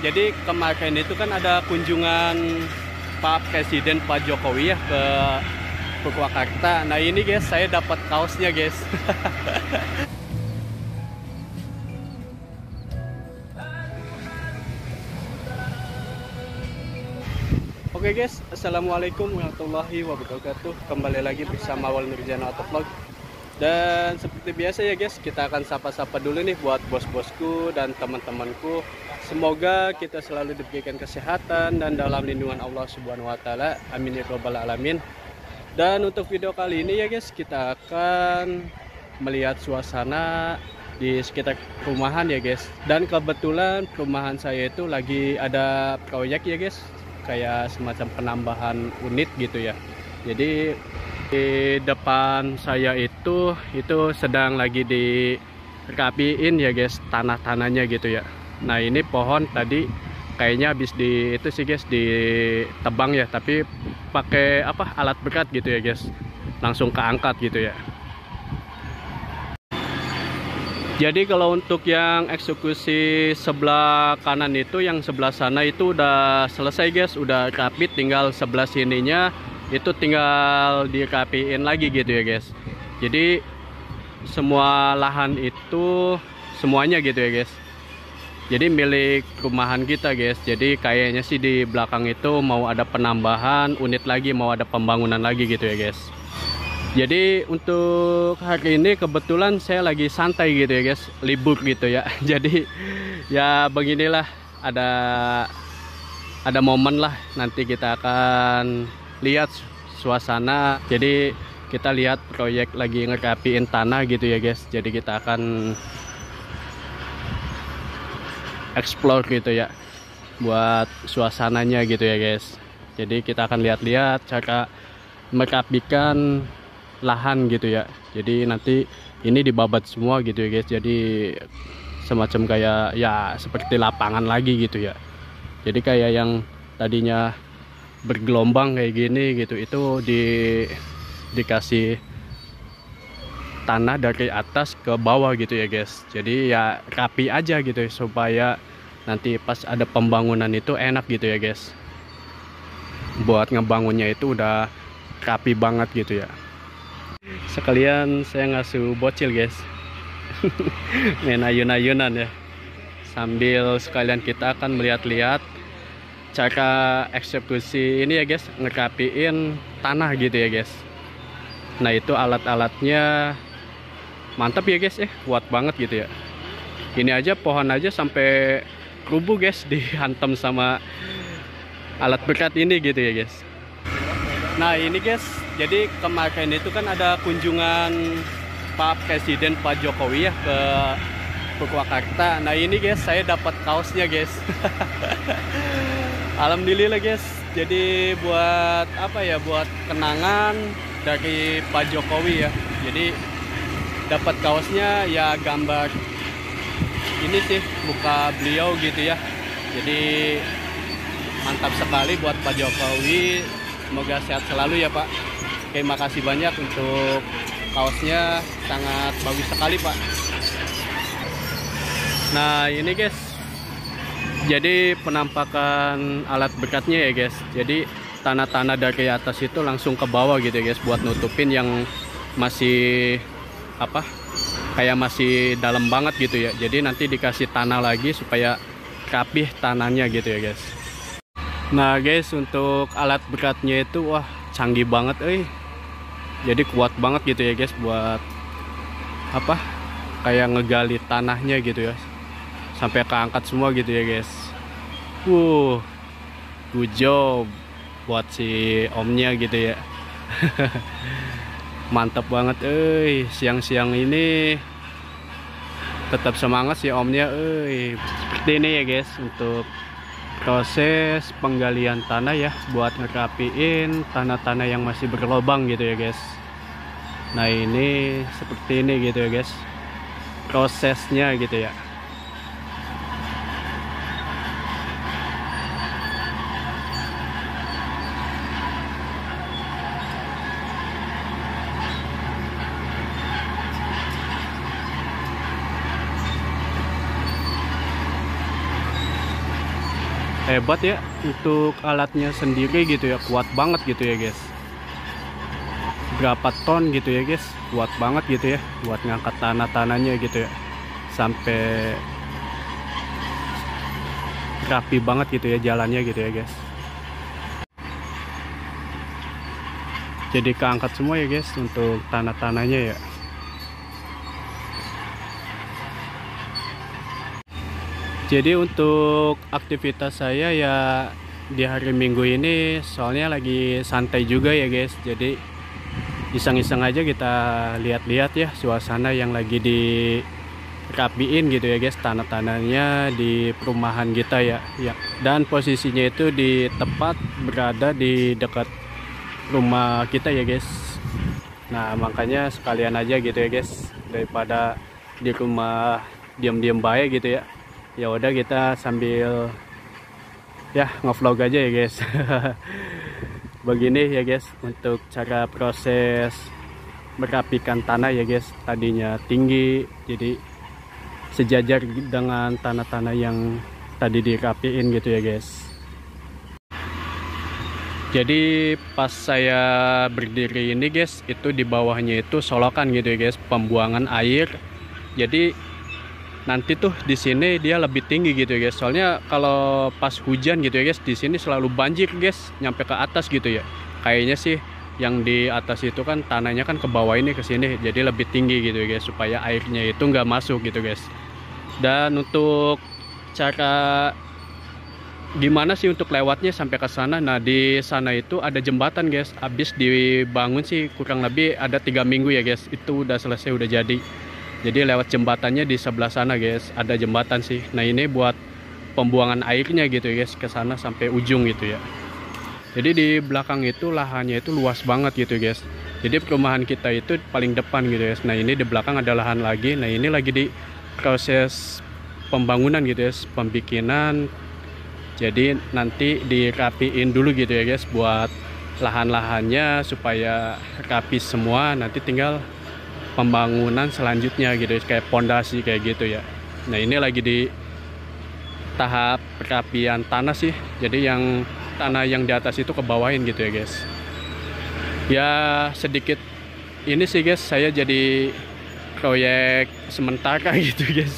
jadi kemarin itu kan ada kunjungan Pak Presiden Pak Jokowi ya ke Purwakarta. Nah ini guys, saya dapat kaosnya guys. Oke guys, assalamualaikum warahmatullahi wabarakatuh. Kembali lagi bersama Awal Nurjana Autovlog. Dan seperti biasa ya guys, kita akan sapa-sapa dulu nih buat bos-bosku dan teman-temanku. Semoga kita selalu diberikan kesehatan dan dalam lindungan Allah Subhanahu wa taala. Amin ya rabbal alamin. Dan untuk video kali ini ya guys, kita akan melihat suasana di sekitar perumahan ya guys. Dan kebetulan perumahan saya itu lagi ada proyek ya guys, kayak semacam penambahan unit gitu ya. Jadi di depan saya itu sedang lagi dirapiin ya guys, tanah-tanahnya gitu ya. Nah ini pohon tadi kayaknya habis itu sih guys ditebang ya, tapi pakai alat berat gitu ya guys, langsung keangkat gitu ya. Jadi kalau untuk yang eksekusi sebelah kanan itu, yang sebelah sana itu udah selesai guys, udah rapi, tinggal sebelah sininya itu tinggal dirapiin lagi gitu ya guys. Jadi semua lahan itu semuanya gitu ya guys, jadi milik rumahan kita guys. Jadi kayaknya sih di belakang itu mau ada penambahan unit lagi, mau ada pembangunan lagi gitu ya guys. Jadi untuk hari ini kebetulan saya lagi santai gitu ya guys, libur gitu ya. Jadi ya beginilah, ada momen lah, nanti kita akan lihat suasana. Jadi kita lihat proyek lagi ngerapiin tanah gitu ya guys. Jadi kita akan explore gitu ya, buat suasananya gitu ya guys. Jadi kita akan lihat-lihat cara merapikan lahan gitu ya. Jadi nanti ini dibabat semua gitu ya guys, jadi semacam kayak ya seperti lapangan lagi gitu ya. Jadi kayak yang tadinya bergelombang kayak gini gitu, itu dikasih tanah dari atas ke bawah gitu ya guys. Jadi ya rapi aja gitu ya, supaya nanti pas ada pembangunan itu enak gitu ya guys. Buat ngebangunnya itu udah rapi banget gitu ya. Sekalian saya ngasuh bocil guys. Main ayun-ayunan ya, sambil sekalian kita akan melihat-lihat cara eksekusi ini ya guys, ngerapiin tanah gitu ya guys. Nah itu alat-alatnya mantap ya guys, kuat banget gitu ya. Ini aja pohon aja sampai rubuh guys, dihantam sama alat berat ini gitu ya guys. Nah ini guys, jadi kemarin itu kan ada kunjungan Pak Presiden Pak Jokowi ya ke Purwakarta. Nah ini guys, saya dapat kaosnya guys. Alhamdulillah guys. Jadi buat buat kenangan dari Pak Jokowi ya. Jadi dapat kaosnya ya, gambar ini sih muka beliau gitu ya. Jadi mantap sekali buat Pak Jokowi. Semoga sehat selalu ya Pak. Terima kasih banyak untuk kaosnya, sangat bagus sekali Pak. Nah ini guys, jadi penampakan alat beratnya ya guys. Jadi tanah-tanah dari atas itu langsung ke bawah gitu ya guys, buat nutupin yang masih kayak masih dalam banget gitu ya. Jadi nanti dikasih tanah lagi supaya rapih tanahnya gitu ya guys. Nah guys, untuk alat beratnya itu wah canggih banget Jadi kuat banget gitu ya guys, buat kayak ngegali tanahnya gitu ya, sampai keangkat semua gitu ya guys. Good job buat si omnya gitu ya. Mantap banget siang-siang ini tetap semangat si omnya Seperti ini ya guys untuk proses penggalian tanah ya, buat ngerapiin tanah-tanah yang masih berlubang gitu ya guys. Nah ini seperti ini gitu ya guys, prosesnya gitu ya. Hebat ya untuk alatnya sendiri gitu ya, kuat banget gitu ya guys. Berapa ton gitu ya guys, kuat banget gitu ya buat ngangkat tanah-tanahnya gitu ya, sampai rapi banget gitu ya jalannya gitu ya guys. Jadi keangkat semua ya guys untuk tanah-tanahnya ya. Jadi untuk aktivitas saya ya di hari Minggu ini soalnya lagi santai juga ya guys. Jadi iseng-iseng aja kita lihat-lihat ya suasana yang lagi dirapiin gitu ya guys, tanah-tanahnya di perumahan kita ya. Dan posisinya itu di tepat berada di dekat rumah kita ya guys. Nah makanya sekalian aja gitu ya guys, daripada di rumah diam-diam baik gitu ya. Ya udah kita sambil ya ngevlog aja ya guys. Begini ya guys untuk cara proses merapikan tanah ya guys. Tadinya tinggi jadi sejajar dengan tanah-tanah yang tadi dirapiin gitu ya guys. Jadi pas saya berdiri ini guys, itu di bawahnya itu solokan gitu ya guys, pembuangan air. Jadi nanti tuh di sini dia lebih tinggi gitu ya guys. Soalnya kalau pas hujan gitu ya guys, di sini selalu banjir guys, nyampe ke atas gitu ya. Kayaknya sih yang di atas itu kan tanahnya kan ke bawah ini ke sini, jadi lebih tinggi gitu ya guys, supaya airnya itu nggak masuk gitu guys. Dan untuk cara gimana sih untuk lewatnya sampai ke sana? Nah di sana itu ada jembatan guys, habis dibangun sih kurang lebih ada 3 minggu ya guys. Itu udah selesai, udah jadi. Jadi lewat jembatannya di sebelah sana guys, ada jembatan sih. Nah ini buat pembuangan airnya gitu ya guys, ke sana sampai ujung gitu ya. Jadi di belakang itu lahannya itu luas banget gitu guys. Jadi perumahan kita itu paling depan gitu guys. Nah ini di belakang ada lahan lagi. Nah ini lagi di proses pembangunan gitu guys, pembikinan. Jadi nanti dirapiin dulu gitu ya guys, buat lahan-lahannya supaya rapi semua. Nanti tinggal pembangunan selanjutnya gitu, kayak pondasi kayak gitu ya. Nah ini lagi di tahap perapian tanah sih, jadi yang tanah yang di atas itu kebawain gitu ya guys. Ya sedikit ini sih guys, saya jadi proyek sementara gitu guys.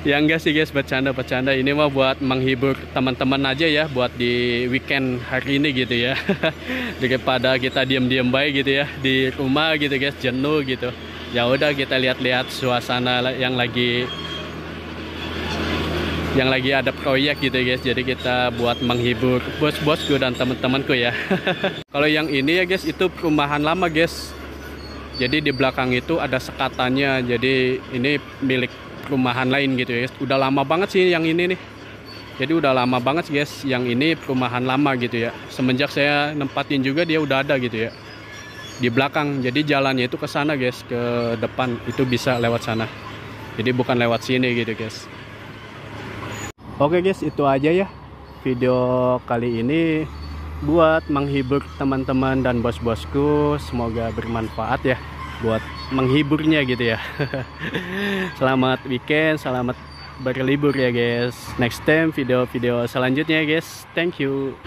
Ya enggak sih guys, bercanda-bercanda, ini mah buat menghibur teman-teman aja ya, buat di weekend hari ini gitu ya. Daripada kita diam-diam baik gitu ya di rumah gitu guys, jenuh gitu. Ya udah kita lihat-lihat suasana yang lagi ada proyek gitu guys. Jadi kita buat menghibur bos-bosku dan teman-temanku ya. Kalau yang ini ya guys, itu perumahan lama guys. Jadi di belakang itu ada sekatannya. Jadi ini milik perumahan lain gitu ya guys. Udah lama banget sih yang ini nih. Jadi udah lama banget guys, yang ini perumahan lama gitu ya. Semenjak saya nempatin juga dia udah ada gitu ya. Di belakang, jadi jalannya itu ke sana guys, ke depan itu bisa lewat sana. Jadi bukan lewat sini gitu guys. Oke guys, itu aja ya video kali ini buat menghibur teman-teman dan bos-bosku. Semoga bermanfaat ya buat menghiburnya gitu ya. Selamat weekend, selamat berlibur ya guys. Next time video-video selanjutnya ya guys. Thank you.